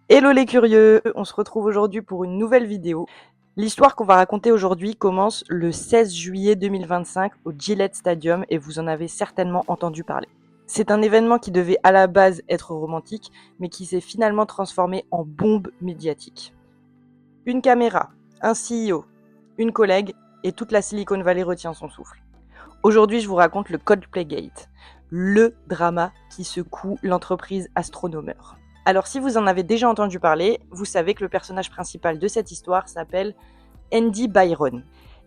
Hello les curieux, on se retrouve aujourd'hui pour une nouvelle vidéo. L'histoire qu'on va raconter aujourd'hui commence le 16 juillet 2025 au Gillette Stadium et vous en avez certainement entendu parler. C'est un événement qui devait à la base être romantique, mais qui s'est finalement transformé en bombe médiatique. Une caméra, un CEO, une collègue et toute la Silicon Valley retient son souffle. Aujourd'hui, je vous raconte le Coldplay Gate, le drama qui secoue l'entreprise Astronomer. Alors si vous en avez déjà entendu parler, vous savez que le personnage principal de cette histoire s'appelle Andy Byron.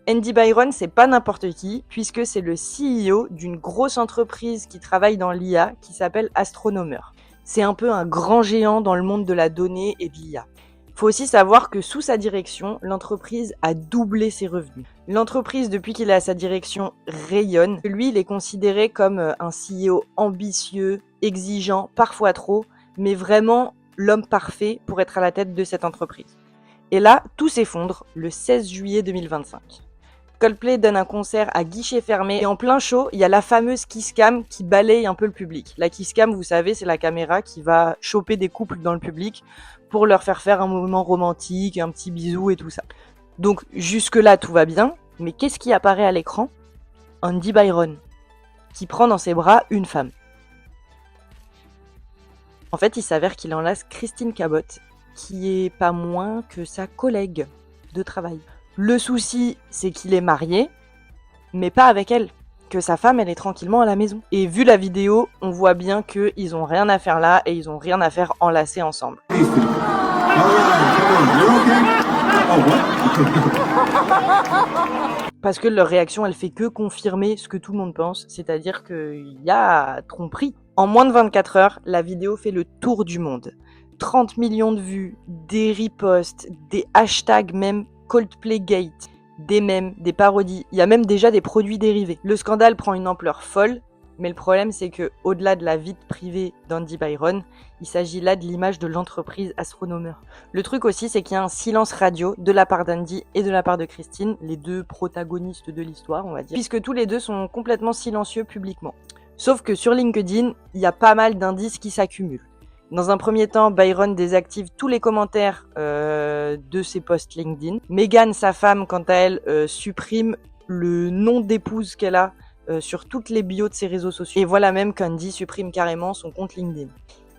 Andy Byron, c'est pas n'importe qui, puisque c'est le CEO d'une grosse entreprise qui travaille dans l'IA qui s'appelle Astronomer. C'est un peu un grand géant dans le monde de la donnée et de l'IA. Il faut aussi savoir que sous sa direction, l'entreprise a doublé ses revenus. L'entreprise, depuis qu'il est à sa direction, rayonne. Lui, il est considéré comme un CEO ambitieux, exigeant, parfois trop, mais vraiment l'homme parfait pour être à la tête de cette entreprise. Et là, tout s'effondre le 16 juillet 2025. Coldplay donne un concert à guichet fermé et en plein show, il y a la fameuse kiss cam qui balaye un peu le public. La kiss cam, vous savez, c'est la caméra qui va choper des couples dans le public pour leur faire un moment romantique, un petit bisou et tout ça. Donc jusque-là, tout va bien, mais qu'est-ce qui apparaît à l'écran ? Andy Byron, qui prend dans ses bras une femme. En fait, il s'avère qu'il enlace Christine Cabot, qui est pas moins que sa collègue de travail. Le souci, c'est qu'il est marié, mais pas avec elle, que sa femme, elle est tranquillement à la maison. Et vu la vidéo, on voit bien qu'ils ont rien à faire là et ils ont rien à faire enlacés ensemble. Parce que leur réaction, elle fait que confirmer ce que tout le monde pense, c'est-à-dire qu'il y a tromperie. En moins de 24 heures, la vidéo fait le tour du monde. 30 millions de vues, des reposts, des hashtags même Coldplaygate, des mèmes, des parodies, il y a même déjà des produits dérivés. Le scandale prend une ampleur folle, mais le problème c'est que, au-delà de la vie privée d'Andy Byron, il s'agit là de l'image de l'entreprise Astronomer. Le truc aussi, c'est qu'il y a un silence radio de la part d'Andy et de la part de Christine, les deux protagonistes de l'histoire, on va dire, puisque tous les deux sont complètement silencieux publiquement. Sauf que sur LinkedIn, il y a pas mal d'indices qui s'accumulent. Dans un premier temps, Byron désactive tous les commentaires de ses posts LinkedIn. Megan, sa femme, quant à elle, supprime le nom d'épouse qu'elle a sur toutes les bios de ses réseaux sociaux. Et voilà même qu'Andy supprime carrément son compte LinkedIn.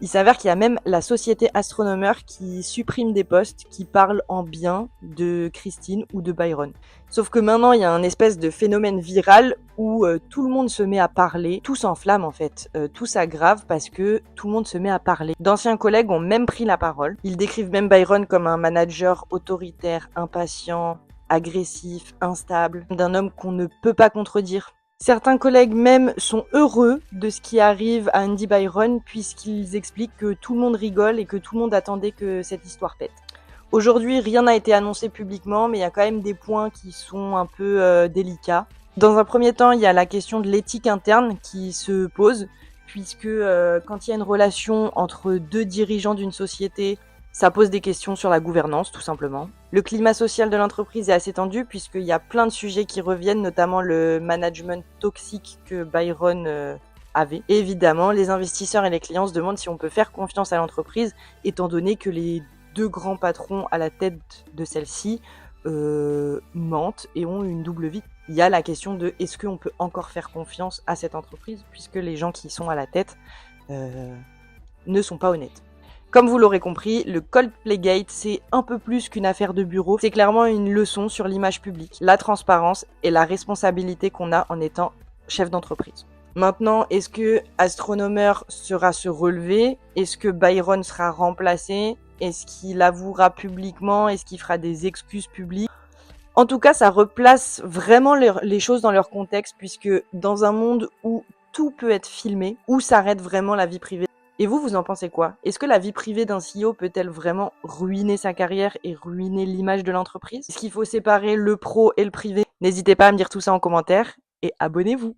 Il s'avère qu'il y a même la société Astronomer qui supprime des posts qui parlent en bien de Christine ou de Byron. Sauf que maintenant, il y a un espèce de phénomène viral où tout le monde se met à parler, tout s'enflamme en fait, tout s'aggrave parce que tout le monde se met à parler. D'anciens collègues ont même pris la parole. Ils décrivent même Byron comme un manager autoritaire, impatient, agressif, instable, d'un homme qu'on ne peut pas contredire. Certains collègues même sont heureux de ce qui arrive à Andy Byron puisqu'ils expliquent que tout le monde rigole et que tout le monde attendait que cette histoire pète. Aujourd'hui, rien n'a été annoncé publiquement, mais il y a quand même des points qui sont un peu délicats. Dans un premier temps, il y a la question de l'éthique interne qui se pose, puisque quand il y a une relation entre deux dirigeants d'une société, ça pose des questions sur la gouvernance, tout simplement. Le climat social de l'entreprise est assez tendu, puisqu'il y a plein de sujets qui reviennent, notamment le management toxique que Byron avait. Et évidemment, les investisseurs et les clients se demandent si on peut faire confiance à l'entreprise, étant donné que les deux grands patrons à la tête de celle-ci mentent et ont une double vie. Il y a la question de est-ce qu'on peut encore faire confiance à cette entreprise, puisque les gens qui sont à la tête ne sont pas honnêtes. Comme vous l'aurez compris, le Coldplaygate, c'est un peu plus qu'une affaire de bureau. C'est clairement une leçon sur l'image publique, la transparence et la responsabilité qu'on a en étant chef d'entreprise. Maintenant, est-ce que Astronomer sera se relever ? Est-ce que Byron sera remplacé ? Est-ce qu'il avouera publiquement ? Est-ce qu'il fera des excuses publiques ? En tout cas, ça replace vraiment les choses dans leur contexte, puisque dans un monde où tout peut être filmé, où s'arrête vraiment la vie privée ? Et vous en pensez quoi ? Est-ce que la vie privée d'un CEO peut-elle vraiment ruiner sa carrière et ruiner l'image de l'entreprise ? Est-ce qu'il faut séparer le pro et le privé ? N'hésitez pas à me dire tout ça en commentaire et abonnez-vous.